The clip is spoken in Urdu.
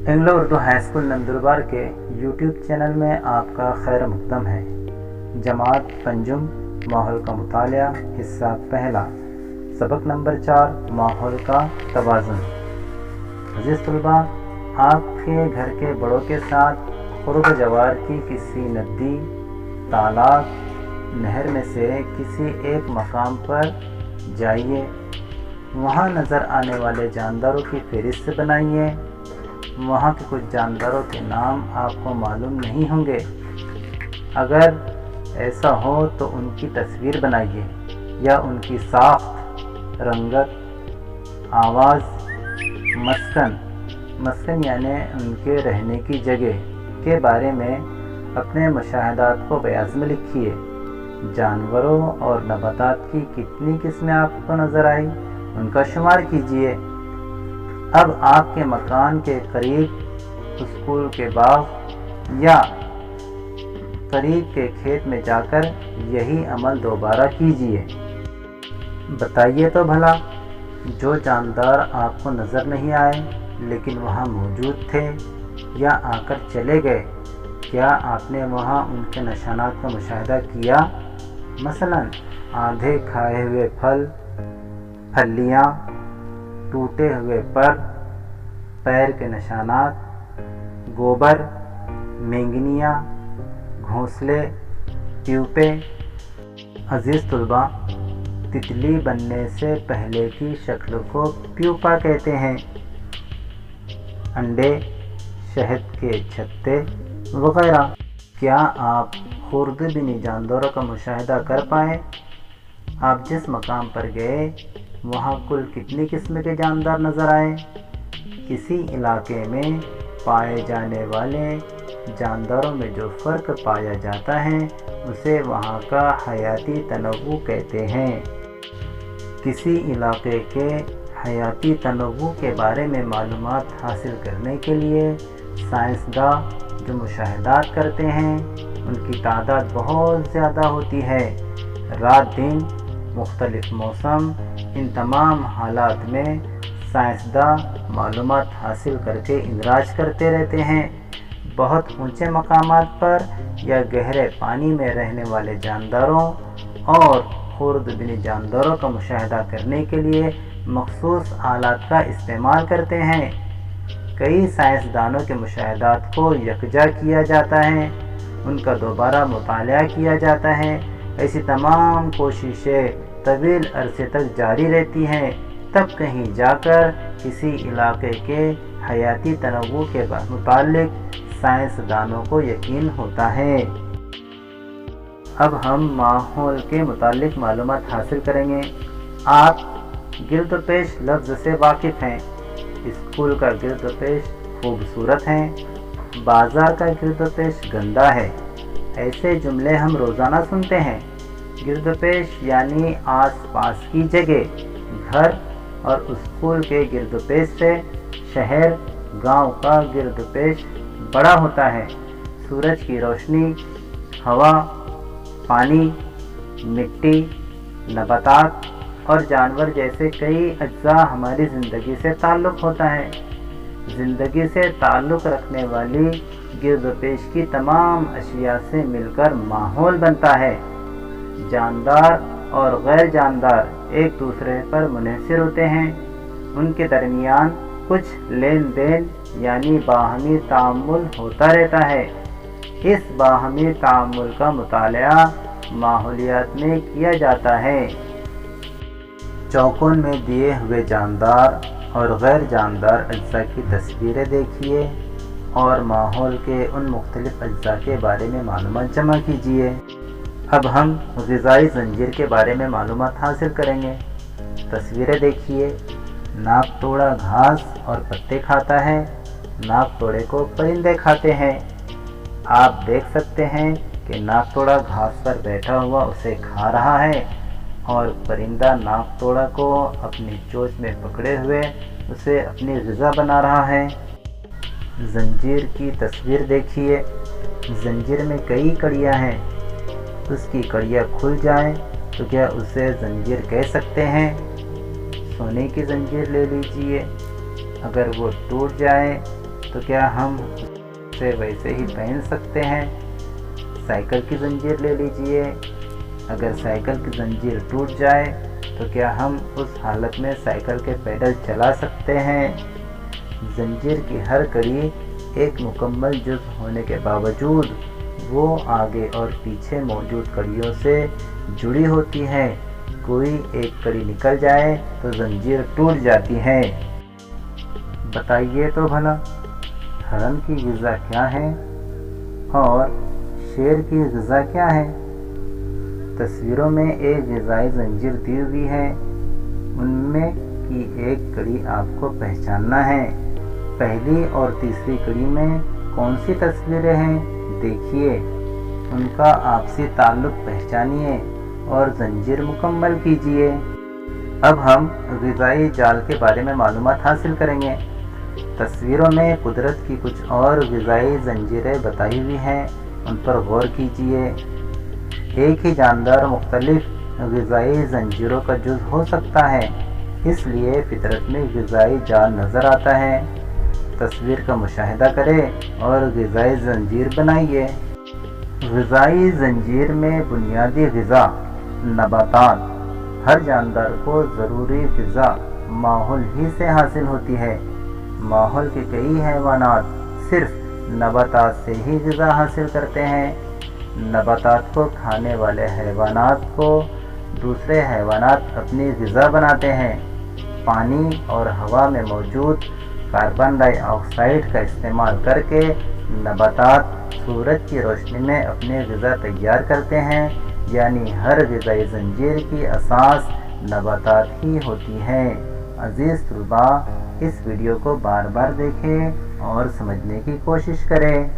Anglo Urdu high school Nandurbar کے یوٹیوب چینل میں آپ کا خیر مقدم ہے۔ جماعت پنجم ماحول کا مطالعہ حصہ پہلا، سبق نمبر 4 ماحول کا توازن۔ عزیز طلباء، آپ کے گھر کے بڑوں کے ساتھ قرب جوار کی کسی ندی، تالاب، نہر میں سے کسی ایک مقام پر جائیے۔ وہاں نظر آنے والے جانداروں کی فہرست بنائیے۔ وہاں کے کچھ جانداروں کے نام آپ کو معلوم نہیں ہوں گے۔ اگر ایسا ہو تو ان کی تصویر بنائیے یا ان کی ساخت، رنگت، آواز، مسکن یعنی ان کے رہنے کی جگہ کے بارے میں اپنے مشاہدات کو بیاض میں لکھیے۔ جانوروں اور نباتات کی کتنی قسمیں آپ کو نظر آئی، ان کا شمار کیجیے۔ اب آپ کے مکان کے قریب اسکول کے باغ یا قریب کے کھیت میں جا کر یہی عمل دوبارہ کیجیے۔ بتائیے تو بھلا، جو جاندار آپ کو نظر نہیں آئے لیکن وہاں موجود تھے یا آ کر چلے گئے، کیا آپ نے وہاں ان کے نشانات کا مشاہدہ کیا؟ مثلاً آدھے کھائے ہوئے پھل، پھلیاں، ٹوٹے ہوئے پر، پیر کے نشانات، گوبر، مینگنیاں، گھونسلے، پیوپے۔ عزیز طلباء، تتلی بننے سے پہلے کی شکل کو پیوپا کہتے ہیں۔ انڈے، شہد کے چھتے وغیرہ۔ کیا آپ خوردبینی جانداروں کا مشاہدہ کر پائے؟ آپ جس مقام پر گئے وہاں کل کتنی قسم کے جاندار نظر آئے؟ کسی علاقے میں پائے جانے والے جانداروں میں جو فرق پایا جاتا ہے اسے وہاں کا حیاتی تنوع کہتے ہیں۔ کسی علاقے کے حیاتی تنوع کے بارے میں معلومات حاصل کرنے کے لیے سائنسداں جو مشاہدات کرتے ہیں ان کی تعداد بہت زیادہ ہوتی ہے۔ رات دن، مختلف موسم، ان تمام حالات میں سائنسداں معلومات حاصل کر کے اندراج کرتے رہتے ہیں۔ بہت اونچے مقامات پر یا گہرے پانی میں رہنے والے جانداروں اور خوردبینی جانداروں کا مشاہدہ کرنے کے لیے مخصوص آلات کا استعمال کرتے ہیں۔ کئی سائنسدانوں کے مشاہدات کو یکجا کیا جاتا ہے، ان کا دوبارہ مطالعہ کیا جاتا ہے۔ ایسی تمام کوششیں طویل عرصے تک جاری رہتی ہیں، تب کہیں جا کر کسی علاقے کے حیاتی تنوع کے متعلق سائنسدانوں کو یقین ہوتا ہے۔ اب ہم ماحول کے متعلق معلومات حاصل کریں گے۔ آپ گرد و پیش لفظ سے واقف ہیں۔ اسکول کا گرد و پیش خوبصورت ہے، بازار کا گرد و پیش گندا ہے۔ ایسے جملے ہم روزانہ سنتے ہیں۔ گرد و پیش یعنی آس پاس کی جگہ۔ گھر اور اسکول کے گرد و پیش سے شہر، گاؤں کا گرد و پیش بڑا ہوتا ہے۔ سورج کی روشنی، ہوا، پانی، مٹی، نباتات اور جانور جیسے کئی اجزاء ہماری زندگی سے تعلق ہوتا ہے۔ زندگی سے تعلق رکھنے والی گرد و پیش کی تمام اشیاء سے مل کر ماحول بنتا ہے۔ جاندار اور غیر جاندار ایک دوسرے پر منحصر ہوتے ہیں۔ ان کے درمیان کچھ لین دین یعنی باہمی تعامل ہوتا رہتا ہے۔ اس باہمی تعامل کا مطالعہ ماحولیات میں کیا جاتا ہے۔ چوکون میں دیے ہوئے جاندار اور غیر جاندار اجزاء کی تصویریں دیکھیے اور ماحول کے ان مختلف اجزاء کے بارے میں معلومات جمع کیجیے۔ اب ہم غذائی زنجیر کے بارے میں معلومات حاصل کریں گے۔ تصویریں دیکھیے۔ ناک توڑا گھاس اور پتے کھاتا ہے۔ ناک توڑے کو پرندے کھاتے ہیں۔ آپ دیکھ سکتے ہیں کہ ناک توڑا گھاس پر بیٹھا ہوا اسے کھا رہا ہے اور پرندہ ناک توڑا کو اپنی چونچ میں پکڑے ہوئے اسے اپنی غذا بنا رہا ہے۔ زنجیر کی تصویر دیکھیے۔ زنجیر میں کئی کڑیاں ہیں۔ اس کی کڑیاں کھل جائیں تو کیا اسے زنجیر کہہ سکتے ہیں؟ سونے کی زنجیر لے لیجئے، اگر وہ ٹوٹ جائے تو کیا ہم اسے ویسے ہی پہن سکتے ہیں؟ سائیکل کی زنجیر لے لیجئے، اگر سائیکل کی زنجیر ٹوٹ جائے تو کیا ہم اس حالت میں سائیکل کے پیڈل چلا سکتے ہیں؟ زنجیر کی ہر کڑی ایک مکمل جزو ہونے کے باوجود وہ آگے اور پیچھے موجود کڑیوں سے جڑی ہوتی ہے۔ کوئی ایک کڑی نکل جائے تو زنجیر ٹوٹ جاتی ہے۔ بتائیے تو بھلا ہرن کی غذا کیا ہے اور شیر کی غذا کیا ہے؟ تصویروں میں ایک غذائی زنجیر دی ہوئی ہے، ان میں کی ایک کڑی آپ کو پہچاننا ہے۔ پہلی اور تیسری کڑی میں کون سی تصویریں ہیں؟ دیکھیے، ان کا آپسی تعلق پہچانیے اور زنجیر مکمل کیجیے۔ اب ہم غذائی جال کے بارے میں معلومات حاصل کریں گے۔ تصویروں میں قدرت کی کچھ اور غذائی زنجیریں بتائی ہوئی ہیں، ان پر غور کیجیے۔ ایک ہی جاندار مختلف غذائی زنجیروں کا جز ہو سکتا ہے، اس لیے فطرت میں غذائی جال نظر آتا ہے۔ تصویر کا مشاہدہ کریں اور غذائی زنجیر بنائیے۔ غذائی زنجیر میں بنیادی غذا نباتات۔ ہر جاندار کو ضروری غذا ماحول ہی سے حاصل ہوتی ہے۔ ماحول کے کئی حیوانات صرف نباتات سے ہی غذا حاصل کرتے ہیں۔ نباتات کو کھانے والے حیوانات کو دوسرے حیوانات اپنی غذا بناتے ہیں۔ پانی اور ہوا میں موجود کاربن ڈائی آکسائیڈ کا استعمال کر کے نباتات سورج کی روشنی میں اپنی غذا تیار کرتے ہیں، یعنی ہر غذائی زنجیر کی اساس نباتات ہی ہوتی ہے۔ عزیز طلباء، اس ویڈیو کو بار بار دیکھیں اور سمجھنے کی کوشش کریں۔